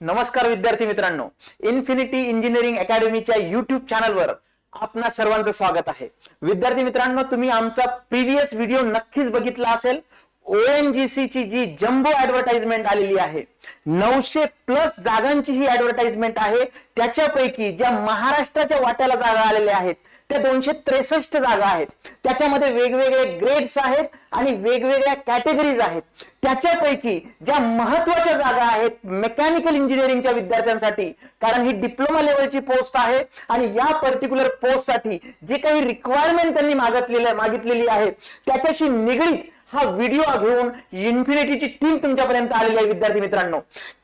नमस्कार विद्यार्थी मित्रांनो, इन्फिनिटी इंजिनिअरिंग अकॅडमीच्या युट्यूब चॅनलवर आपणा सर्वांचं स्वागत आहे। विद्यार्थी मित्रांनो, तुम्ही आमचा प्रीवियस व्हिडिओ नक्कीच बघितला असेल। ONGC ची जी जम्बो ऍडव्हर्टाइजमेंट आलेली आहे, 900+ जागांची ही ऍडव्हर्टाइजमेंट आहे। त्याच्यापैकी ज्या महाराष्ट्राच्या वाट्याला जागा आलेल्या आहेत त्या 263 जागा आहेत। त्याच्यामध्ये वेगवेगळे ग्रेड्स आहेत आणि वेगवेगळ्या कॅटेगरीज आहेत। त्याच्यापैकी ज्या महत्त्वाच्या जागा आहेत मेकॅनिकल इंजिनिअरिंगच्या विद्यार्थ्यांसाठी, कारण ही डिप्लोमा लेवलची पोस्ट आहे आणि या पर्टिक्युलर पोस्टसाठी जे काही रिक्वायरमेंट त्यांनी मागितलेली आहे त्याच्याशी निगडीत हा व्हिडिओ घेऊन इन्फिनिटीची टीम तुमच्यापर्यंत आलेली आहे विद्यार्थी मित्रांनो।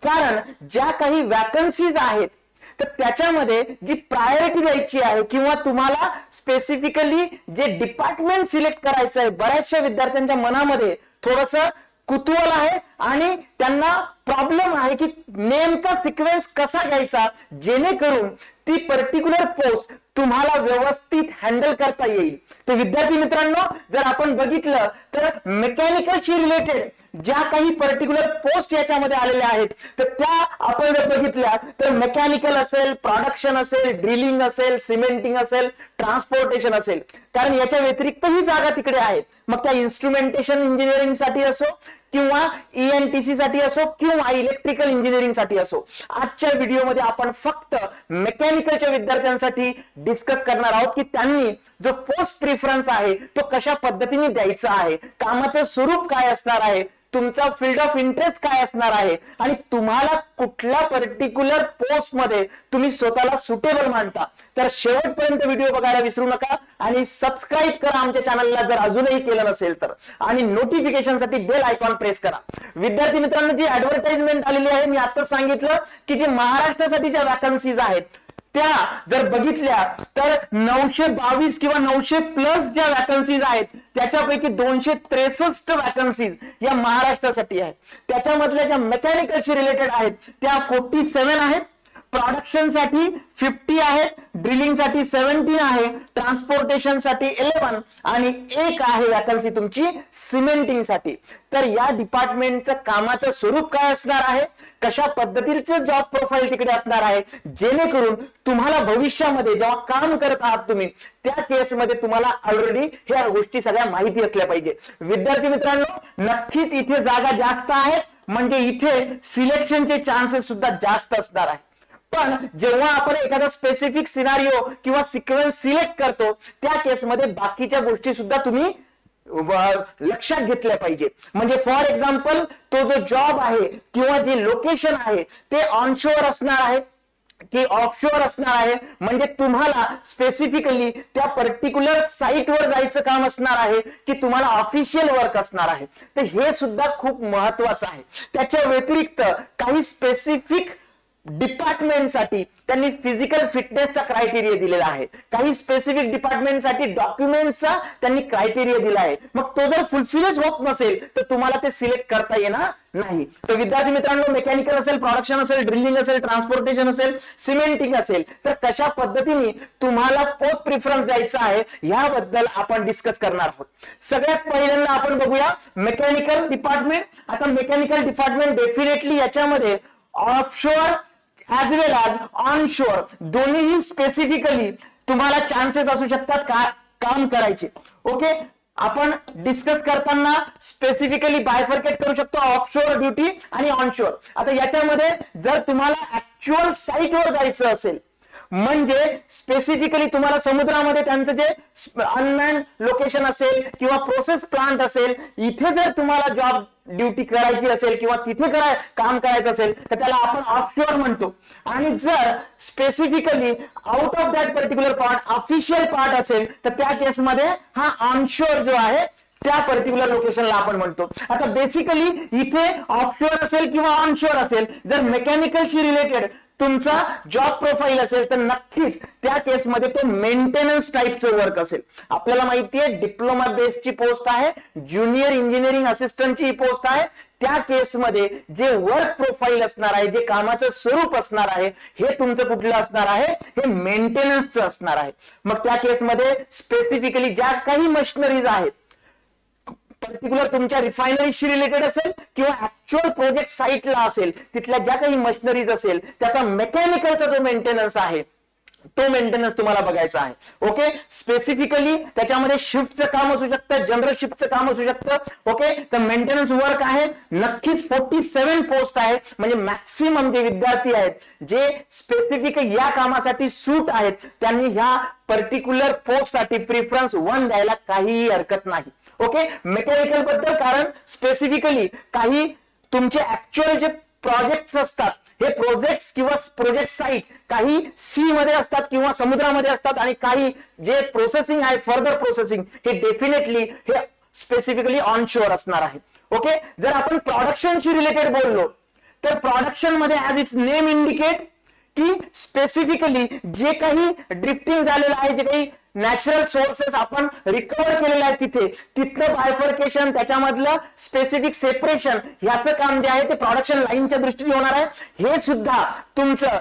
कारण ज्या काही वॅकन्सीज आहेत तर त्याच्यामध्ये जी प्रायोरिटी द्यायची आहे किंवा तुम्हाला स्पेसिफिकली जे डिपार्टमेंट सिलेक्ट करायचं आहे, बऱ्याचशा विद्यार्थ्यांच्या मनामध्ये थोडंसं कुतूहल आहे आणि त्यांना प्रॉब्लेम आहे की नेमका सिक्वेन्स कसा घ्यायचा जेणेकरून ती पर्टिक्युलर पोस्ट तुम्हाला व्यवस्थित हँडल करता येईल। तर विद्यार्थी मित्रांनो, जर आपण बघितलं तर मेकॅनिकलशी रिलेटेड ज्या काही पर्टिक्युलर पोस्ट याच्यामध्ये आलेल्या आहेत तर त्या आपण जर बघितल्या तर मेकॅनिकल असेल, प्रोडक्शन असेल, ड्रिलिंग असेल, सिमेंटिंग असेल, ट्रान्सपोर्टेशन असेल, कारण याच्या व्यतिरिक्त ही जागा तिकडे आहेत। मग त्या इन्स्ट्रुमेंटेशन इंजिनिअरिंग साठी असो किंवा ENTC साठी असो किंवा इलेक्ट्रिकल इंजिनिअरिंग साठी असो, आजच्या व्हिडिओमध्ये आपण फक्त मेकॅनिकलच्या विद्यार्थ्यांसाठी डिस्कस करणार आहोत की त्यांनी जो पोस्ट प्रेफरन्स आहे तो कशा पद्धतीने द्यायचा आहे, कामाचं स्वरूप काय असणार आहे, तुमचा फील्ड ऑफ इंटरेस्ट काय असणार आहे आणि तुम्हाला कुठल्या पर्टिक्युलर पोस्ट मध्ये तुम्ही स्वतःला सुटेबल मानता। तर शेवटपर्यंत व्हिडिओ बघायला विसरू नका आणि सबस्क्राइब करा आमच्या चॅनलला जर अजूनही केलं नसेल तर, आणि नोटिफिकेशन साठी बेल आयकॉन प्रेस करा। विद्यार्थी मित्रांनो, जी ऍडव्हर्टाइजमेंट आलेली आहे मी आता सांगितलं की जे महाराष्ट्रासाठी ज्या वॅकन्सीज आहेत त्या जर बघितल्या तर 922 किंवा 900+ ज्या वॅकन्सीज आहेत त्याच्यापैकी 263 वॅकन्सीज या महाराष्ट्रासाठी आहेत। त्याच्यामधल्या ज्या मेकॅनिकलशी रिलेटेड आहेत त्या 47 आहेत, प्रोडक्शन साठी 50 आहेत, ड्रिलिंग साठी 17 आहे, ट्रान्सपोर्टेशन साठी 11 आणि 1 आहे वॅकन्सी तुमची सिमेंटिंग साठी। तर या डिपार्टमेंटचं कामाचं स्वरूप काय असणार आहे, कशा पद्धतीचं जॉब प्रोफाईल तिकडे असणार आहे जेणेकरून तुम्हाला भविष्यामध्ये जेव्हा काम करत आहात तुम्ही त्या केसमध्ये तुम्हाला ऑलरेडी ह्या गोष्टी सगळ्या माहिती असल्या पाहिजे। विद्यार्थी मित्रांनो, नक्कीच इथे जागा जास्त आहेत म्हणजे इथे सिलेक्शनचे चान्सेस सुद्धा जास्त असणार आहे। पण जेव्हा आपण एखादा स्पेसिफिक सिनारिओ किंवा सिक्वेन्स सिलेक्ट करतो त्या केसमध्ये बाकीच्या गोष्टी सुद्धा तुम्ही लक्षात घेतल्या पाहिजे। म्हणजे फॉर एक्झाम्पल तो जो जॉब आहे किंवा जे लोकेशन आहे ते ऑनशोअर असणार आहे की ऑफशोअर असणार आहे, म्हणजे तुम्हाला स्पेसिफिकली त्या पर्टिक्युलर साईटवर जायचं काम असणार आहे की तुम्हाला ऑफिशियल वर्क असणार आहे। तर हे सुद्धा खूप महत्वाचं आहे। त्याच्या व्यतिरिक्त काही स्पेसिफिक डिपार्टमेंटसाठी त्यांनी फिजिकल फिटनेसचा क्रायटेरिया दिलेला आहे, काही स्पेसिफिक डिपार्टमेंटसाठी डॉक्युमेंटचा त्यांनी क्रायटेरिया दिला आहे। मग तो जर फुलफिलच होत नसेल तर तुम्हाला ते सिलेक्ट करता येणार नाही। तर विद्यार्थी मित्रांनो, मेकॅनिकल असेल, प्रोडक्शन असेल, ड्रिलिंग असेल, ट्रान्सपोर्टेशन असेल, सिमेंटिंग असेल, तर कशा पद्धतीने तुम्हाला पोस्ट प्रेफरन्स द्यायचा आहे याबद्दल आपण डिस्कस करणार आहोत। सगळ्यात पहिल्यांदा आपण बघूया मेकॅनिकल डिपार्टमेंट। आता मेकॅनिकल डिपार्टमेंट डेफिनेटली याच्यामध्ये offshore as well as onshore दोन्हीही स्पेसिफिकली तुम्हाला चान्सेस असू शकतात काम करायचे। ओके, आपण डिस्कस करताना स्पेसिफिकली बायफर्केट करू शकतो ऑफशोअर ड्युटी आणि ऑनशोअर। आता याच्यामध्ये जर तुम्हाला ऍक्च्युअल साईटवर जायचं असेल म्हणजे स्पेसिफिकली तुम्हाला समुद्रामध्ये त्यांचं जे अनमॅन्ड लोकेशन असेल किंवा प्रोसेस प्लांट असेल, इथे जर तुम्हाला जॉब ड्युटी करायची असेल किंवा तिथे काम करायचं असेल तर त्याला आपण ऑफशोअर म्हणतो। आणि जर specifically out of that particular part official part असेल तर त्या केसमध्ये हा ऑनशोअर जो आहे त्या पर्टिक्युलर लोकेशनला आपण म्हणतो। आता बेसिकली इथे ऑफशोअर असेल किंवा ऑनशोअर असेल, जर मेकॅनिकलशी रिलेटेड तुमचा जॉब प्रोफाईल असेल तर नक्कीच त्या केसमध्ये तो मेंटेनन्स टाइपचं वर्क असेल। आपल्याला माहिती आहे डिप्लोमा बेसची पोस्ट आहे, ज्युनियर इंजिनिअरिंग असिस्टंटची पोस्ट आहे। त्या केसमध्ये जे वर्क प्रोफाईल असणार आहे, जे कामाचं स्वरूप असणार आहे हे तुमचं कुठलं असणार आहे, हे मेंटेनन्सचं असणार आहे। मग त्या केसमध्ये स्पेसिफिकली ज्या काही मशिनरीज आहेत पर्टिक्युलर तुमच्या रिफायनरीशी रिलेटेड असेल किंवा ऍक्च्युअल प्रोजेक्ट साईटला असेल, तिथल्या ज्या काही मशिनरीज असेल त्याचा मेकॅनिकलचा जो मेंटेनन्स आहे तो मेंटेनन्स तुम्हाला बघायचा आहे. ओके, स्पेसिफिकली त्याच्यामध्ये शिफ्टचं काम असू शकतं, जनरल शिफ्टचं काम असू शकतं. ओके, तर मेंटेनन्स वर्क आहे. नक्कीच 47 पोस्ट आहेत, म्हणजे मॅक्सिमम जे विद्यार्थी आहेत जे स्पेसिफिक या कामासाठी सूट आहेत त्यांनी ह्या पर्टिक्युलर पोस्ट साठी प्रिफरन्स 1 द्यायला काहीही हरकत नाही. ओके, मेकॅनिकल बद्दल कारण स्पेसिफिकली काही तुमचे ऍक्च्युअल जे प्रोजेक्ट्स असतात, हे प्रोजेक्ट्स किंवा प्रोजेक्ट साईट काही सी मध्ये असतात किंवा समुद्रामध्ये असतात आणि काही जे प्रोसेसिंग आहे फर्दर प्रोसेसिंग हे डेफिनेटली हे स्पेसिफिकली ऑन शोअर असणार आहे. ओके, जर आपण प्रोडक्शनशी रिलेटेड बोललो तर प्रोडक्शन मध्ये ऍज इट्स नेम इंडिकेट की स्पेसिफिकली जे काही ड्रिफ्टिंग झालेलं आहे, जे काही नॅचरल सोर्सेस आपण रिकव्हर केलेले आहेत तिथलं बायफर्केशन, त्याच्यामधलं स्पेसिफिक सेपरेशन याचं काम जे आहे ते प्रोडक्शन लाईनच्या दृष्टीने होणार आहे. हे सुद्धा तुमचं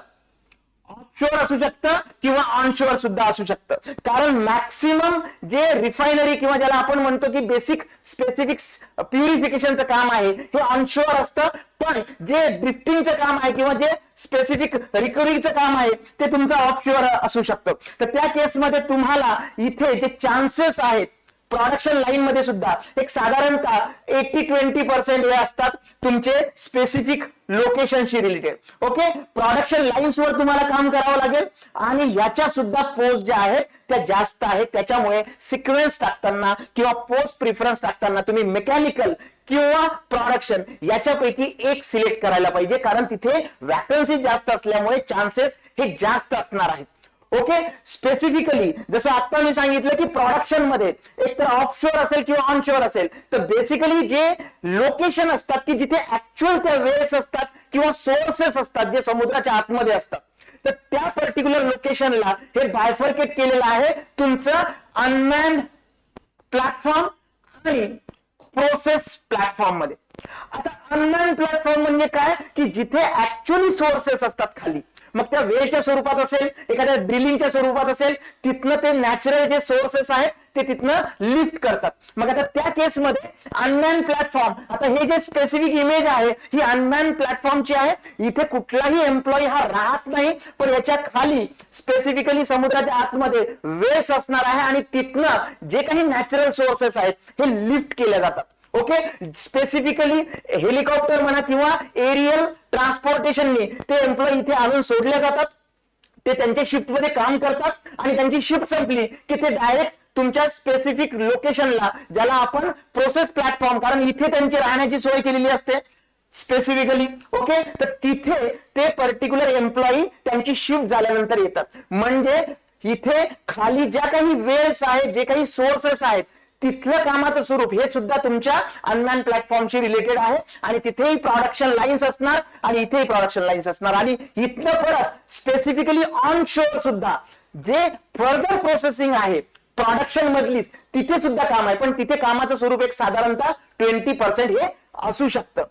ऑफशोअर असू शकतं किंवा ऑनशोअर सुद्धा असू शकतं, कारण मॅक्सिमम जे रिफायनरी किंवा ज्याला आपण म्हणतो की बेसिक स्पेसिफिक प्युरिफिकेशनचं काम आहे हे ऑनशोअर असतं, पण जे ड्रिफ्टिंगचं काम आहे किंवा जे स्पेसिफिक रिकव्हरीचं काम आहे ते तुमचं ऑफशोअर असू शकतं. तर त्या केसमध्ये तुम्हाला इथे जे चान्सेस आहेत प्रोडक्शन लाईन मध्ये सुद्धा एक साधारणतः 80-20% हे असतात तुमचे स्पेसिफिक लोकेशनशी रिलेटेड. ओके, प्रोडक्शन लाईन्स वर तुम्हाला काम करावं लागेल आणि याच्या सुद्धा पोस्ट ज्या आहेत त्या जास्त आहेत. त्याच्यामुळे सिक्वेन्स टाकताना किंवा पोस्ट प्रिफरन्स टाकताना तुम्ही मेकॅनिकल किंवा प्रोडक्शन याच्यापैकी एक सिलेक्ट करायला पाहिजे, कारण तिथे वॅकन्सी जास्त असल्यामुळे चान्सेस हे जास्त असणार आहेत. ओके, स्पेसिफिकली जसं आता मी सांगितलं की प्रोडक्शन मध्ये एक तर ऑफशोअर असेल किंवा ऑनशोअर असेल, तर बेसिकली जे लोकेशन असतात की जिथे ऍक्च्युअल त्या वेल्स असतात किंवा सोर्सेस असतात जे समुद्राच्या आतमध्ये असतात, तर त्या पर्टिक्युलर लोकेशनला हे बायफर्केट केलेलं आहे तुमचं अनमॅन्ड प्लॅटफॉर्म आणि प्रोसेस प्लॅटफॉर्म मध्ये. आता अनमॅन्ड प्लॅटफॉर्म म्हणजे काय की जिथे ऍक्च्युअली सोर्सेस असतात खाली, मग त्या वेलच्या स्वरूपात असेल, एखाद्या ड्रिलिंगच्या स्वरूपात असेल, तिथनं ते नॅचरल जे सोर्सेस आहेत ते तिथनं लिफ्ट करतात. मग आता त्या केसमध्ये अनमॅन प्लॅटफॉर्म, आता हे जे स्पेसिफिक इमेज आहे ही अनमॅन प्लॅटफॉर्मची आहे. इथे कुठलाही एम्प्लॉई हा राहत नाही, पण याच्या खाली स्पेसिफिकली समुद्राच्या आतमध्ये वेल्स असणार आहे आणि तिथनं जे काही नॅचरल सोर्सेस आहेत हे लिफ्ट केले जातात. ओके, स्पेसिफिकली हेलिकॉप्टर म्हणा किंवा एरियल ट्रान्सपोर्टेशननी ते एम्प्लॉई इथे आणून सोडले जातात, ते त्यांच्या शिफ्ट मध्ये काम करतात आणि त्यांची शिफ्ट संपली की ते डायरेक्ट तुमच्या स्पेसिफिक लोकेशनला, ज्याला आपण प्रोसेस प्लॅटफॉर्म, कारण इथे त्यांची राहण्याची सोय केलेली असते स्पेसिफिकली. ओके, तर तिथे ते पर्टिक्युलर एम्प्लॉई त्यांची शिफ्ट झाल्यानंतर येतात. म्हणजे इथे खाली ज्या काही वेल्स आहेत, जे काही सोर्सेस आहेत, तिथलं कामाचं स्वरूप हे सुद्धा तुमच्या अनमॅन प्लॅटफॉर्मशी रिलेटेड आहे आणि तिथेही प्रोडक्शन लाईन्स असणार आणि इथेही प्रोडक्शन लाईन्स असणार. आणि इथनं परत स्पेसिफिकली ऑन शोअर सुद्धा जे फर्दर प्रोसेसिंग आहे प्रोडक्शन मधलीच, तिथे सुद्धा काम आहे, पण तिथे कामाचं स्वरूप एक साधारणतः 20% हे असू शकतं.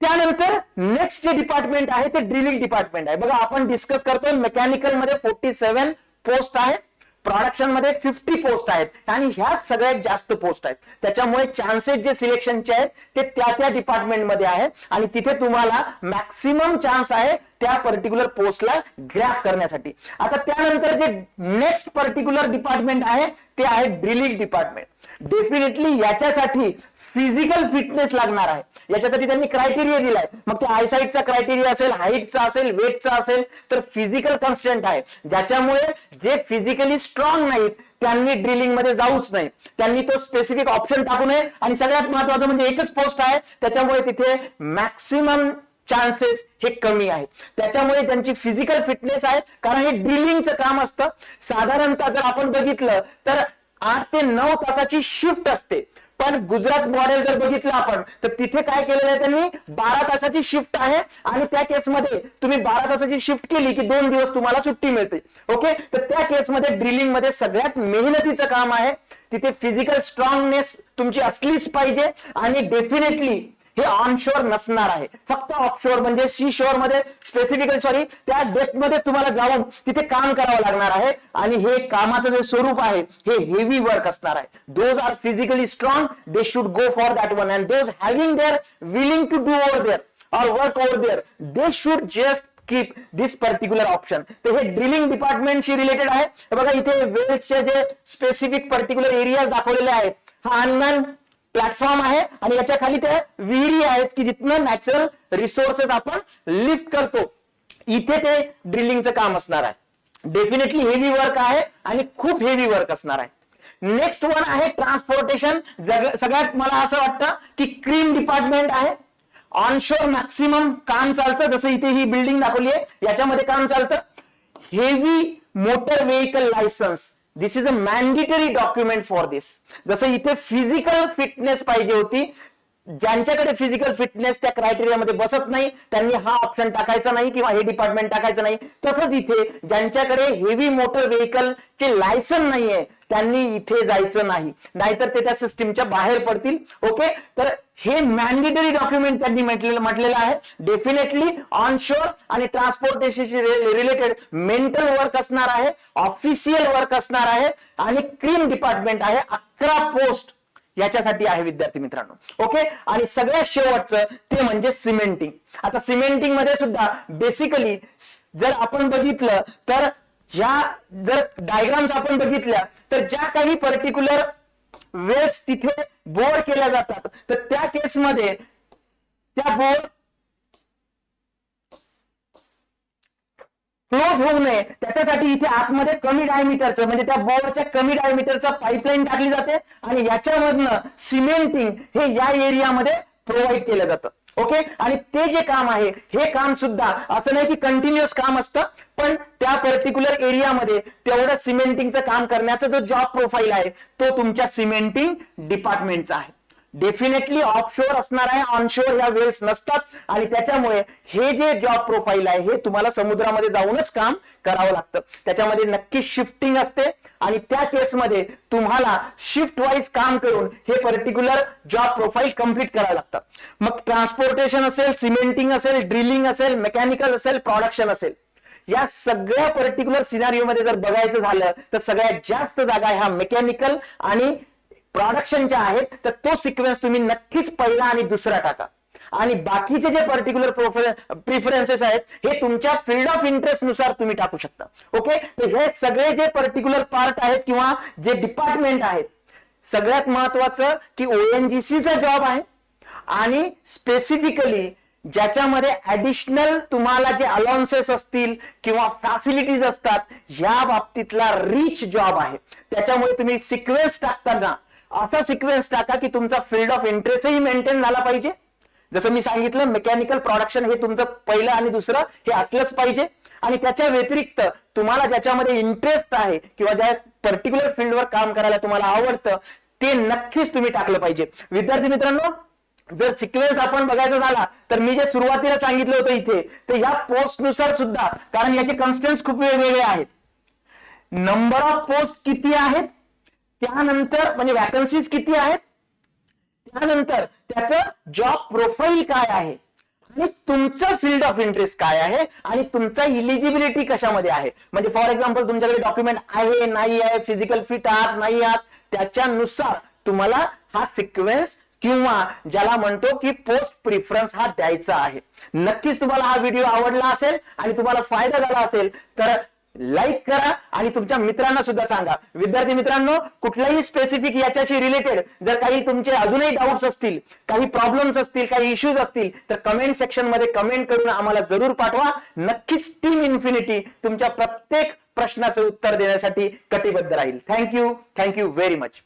त्यानंतर नेक्स्ट जे डिपार्टमेंट आहे ते ड्रिलिंग डिपार्टमेंट आहे. बघा, आपण डिस्कस करतोय मेकॅनिकल मध्ये 47 पोस्ट आहेत, प्रोडक्शन मध्ये 50 पोस्ट आहेत आणि ह्यात सगळ्यात जास्त पोस्ट आहेत. त्याच्यामुळे चान्सेस जे सिलेक्शनचे आहेत ते त्या डिपार्टमेंट मध्ये आहे आणि तिथे तुम्हाला मॅक्सिमम चान्स आहे त्या पर्टिक्युलर पोस्टला ग्रॅब करण्यासाठी. आता त्यानंतर जे नेक्स्ट पर्टिक्युलर डिपार्टमेंट आहे ते आहे ड्रिलिंग डिपार्टमेंट. डेफिनेटली याच्यासाठी फिजिकल फिटनेस लागणार आहे. याच्यासाठी त्यांनी क्रायटेरिया दिलाय, मग ते आयसाईटचा क्रायटेरिया असेल, हाईटचा असेल, वेटचा असेल, तर फिजिकल कन्स्टंट आहे, ज्याच्यामुळे जे फिजिकली स्ट्रॉंग नाहीत त्यांनी ड्रिलिंग मध्ये जाऊच नाही, त्यांनी तो स्पेसिफिक ऑप्शन टाकू नये. आणि सगळ्यात महत्वाचं म्हणजे एकच पोस्ट आहे, त्याच्यामुळे तिथे मॅक्सिमम चान्सेस हे कमी आहेत. त्याच्यामुळे ज्यांची फिजिकल फिटनेस आहे, कारण हे ड्रिलिंगचं काम असतं, साधारणतः जर आपण बघितलं तर 8 ते 9 तासाची शिफ्ट असते. पण गुजरात मॉडेल जर बघितलं आपण तर तिथे काय केलेलं आहे त्यांनी 12 तासाची शिफ्ट आहे आणि त्या केसमध्ये तुम्ही 12 तासाची शिफ्ट केली की 2 दिवस तुम्हाला सुट्टी मिळते. ओके, तर त्या केसमध्ये ड्रिलिंग मध्ये सगळ्यात मेहनतीचं काम आहे. तिथे फिजिकल स्ट्रॉंगनेस तुमची असलीच पाहिजे आणि डेफिनेटली हे ऑनशोअर नसणार आहे, फक्त ऑफशोअर म्हणजे सी शोअर मध्ये स्पेसिफिकली त्या डेप्थ मध्ये तुम्हाला जाऊन तिथे काम करावं लागणार आहे. आणि हे कामाचं जे स्वरूप आहे हे हेवी वर्क असणार आहे. Those are physically strong, they should go for that one, and those having their willing to do over there or work over there, they should just keep this particular option. तर हे drilling डिपार्टमेंटशी related आहे. बघा इथे वेल्सचे जे specific particular areas दाखवलेले आहेत, हा अनमॅन platform आहे आणि याच्या खाली त्या विहिरी आहेत की जिथनं नॅचरल रिसोर्सेस आपण लिफ्ट करतो. इथे ते ड्रिलिंगचं काम असणार आहे. डेफिनेटली हेवी वर्क आहे आणि खूप हेवी वर्क असणार आहे. नेक्स्ट वन आहे ट्रान्सपोर्टेशन. सगळ्यात मला असं वाटतं की क्रीम डिपार्टमेंट आहे. ऑनशोर मॅक्सिमम काम चालतं, जसं इथे ही बिल्डिंग दाखवली आहे याच्यामध्ये काम चालतं. Heavy motor vehicle licence, this is a mandatory document for this. जसं इथे फिजिकल फिटनेस पाहिजे होती, ज्यांच्याकडे फिजिकल फिटनेस त्या क्रायटेरियामध्ये बसत नाही त्यांनी हा ऑप्शन टाकायचा नाही किंवा हे डिपार्टमेंट टाकायचं नाही. तसंच इथे ज्यांच्याकडे हेवी मोटर व्हेकलचे लायसन नाहीये त्यांनी इथे जायचं नाही, नाहीतर ते त्या सिस्टीमच्या बाहेर पडतील. ओके, तर हे मॅन्डेटरी डॉक्युमेंट त्यांनी म्हटलेलं आहे. डेफिनेटली ऑनशोर आणि ट्रान्सपोर्टेशनशी रिलेटेड मेंटल वर्क असणार आहे, ऑफिशियल वर्क असणार आहे आणि क्रीम डिपार्टमेंट आहे. 11 पोस्ट याच्यासाठी आहे विद्यार्थी मित्रांनो. ओके, आणि सगळ्यात शेवटचं ते म्हणजे सिमेंटिंग. आता सिमेंटिंग मध्ये सुद्धा बेसिकली जर आपण बघितलं तर ह्या जर डायग्राम्स आपण बघितल्या तर ज्या काही पर्टिक्युलर वेल्स तिथे बोर केल्या जातात तर त्या केसमध्ये त्या बोर क्लोज होऊ नये त्याच्यासाठी इथे आतमध्ये कमी डायमीटरचं म्हणजे त्या बोरच्या कमी डायमीटरचा पाईपलाईन टाकली जाते आणि याच्यामधनं सिमेंटिंग हे या एरियामध्ये प्रोव्हाइड केलं जातं. ओके, आणि ते जे काम आहे हे काम सुद्धा असं नाही की कंटिन्युअस काम असतं, पण त्या पर्टिक्युलर एरियामध्ये तेवढं सिमेंटिंगचं काम करण्याचा जो जॉब प्रोफाईल आहे तो तुमच्या सिमेंटिंग डिपार्टमेंटचा आहे. डेफिनेटली ऑफशोर असणार आहे, ऑनशोर ह्या वेल्स नसतात आणि त्याच्यामुळे हे जे जॉब प्रोफाईल आहे हे तुम्हाला समुद्रामध्ये जाऊनच काम करावं लागतं. त्याच्यामध्ये नक्की शिफ्टिंग असते आणि त्या केसमध्ये तुम्हाला शिफ्ट वाईज काम करून हे पर्टिक्युलर जॉब प्रोफाईल कंप्लीट करावं लागतं. मग ट्रान्सपोर्टेशन असेल, सिमेंटिंग असेल, ड्रिलिंग असेल, मेकॅनिकल असेल, प्रोडक्शन असेल, या सगळ्या पर्टिक्युलर सिनारिओ मध्ये जर बघायचं झालं तर सगळ्यात जास्त जागा ह्या मेकॅनिकल आणि प्रोडक्शनच्या आहेत. तर तो सिक्वेन्स तुम्ही नक्कीच पहिला आणि दुसरा टाका आणि बाकीचे जे पर्टिक्युलर प्रिफरन्सेस आहेत हे तुमच्या फील्ड ऑफ इंटरेस्ट नुसार तुम्ही टाकू शकता. ओके, तर हे सगळे जे पर्टिक्युलर पार्ट आहेत किंवा जे डिपार्टमेंट आहेत, सगळ्यात महत्वाचं की ओएनजीसीचा जॉब आहे आणि स्पेसिफिकली ज्याच्यामध्ये ऍडिशनल तुम्हाला जे अलाउन्सेस असतील किंवा फॅसिलिटीज असतात या बाबतीतला रिच जॉब आहे. त्याच्यामुळे तुम्ही सिक्वेन्स टाकताना असा सिक्वेन्स टाका की तुमचा फील्ड ऑफ इंटरेस्टही मेंटेन झाला पाहिजे. जसं मी सांगितलं मेकॅनिकल प्रोडक्शन हे तुमचं पहिलं आणि दुसरं हे असलंच पाहिजे आणि त्याच्या व्यतिरिक्त तुम्हाला ज्याच्यामध्ये इंटरेस्ट आहे किंवा ज्या पर्टिक्युलर फील्डवर काम करायला तुम्हाला आवडतं ते नक्कीच तुम्ही टाकलं पाहिजे. विद्यार्थी मित्रांनो, जर सिक्वेन्स आपण बघायचा झाला तर मी जे सुरुवातीला सांगितलं होतं इथे तर या पोस्ट नुसार सुद्धा, कारण याचे कन्स्टंट्स खूप वेगवेगळे आहेत. नंबर ऑफ पोस्ट किती आहेत, त्यानंतर म्हणजे वॅकन्सीज किती आहेत, त्यानंतर त्याचं जॉब प्रोफाईल काय आहे आणि तुमचं फील्ड ऑफ इंटरेस्ट काय आहे आणि तुमचा इलिजिबिलिटी कशामध्ये आहे. म्हणजे फॉर एक्झाम्पल तुमच्याकडे डॉक्युमेंट आहे नाही आहे, फिजिकल फिट आहात नाही आहात, त्याच्यानुसार तुम्हाला हा सिक्वेन्स किंवा ज्याला म्हणतो की पोस्ट प्रिफरन्स हा द्यायचा आहे. नक्कीच तुम्हाला हा व्हिडिओ आवडला असेल आणि तुम्हाला फायदा झाला असेल तर लाईक करा आणि तुमच्या मित्रांना सुद्धा सांगा. विद्यार्थी मित्रांनो, कुठल्याही स्पेसिफिक याच्याशी रिलेटेड जर काही तुमचे अजूनही डाऊट्स असतील, काही प्रॉब्लेम्स असतील, काही इश्यूज असतील तर कमेंट सेक्शन मध्ये कमेंट करून आम्हाला जरूर पाठवा. नक्कीच टीम इन्फिनिटी तुमच्या प्रत्येक प्रश्नाचं उत्तर देण्यासाठी कटिबद्ध राहील. Thank you very much.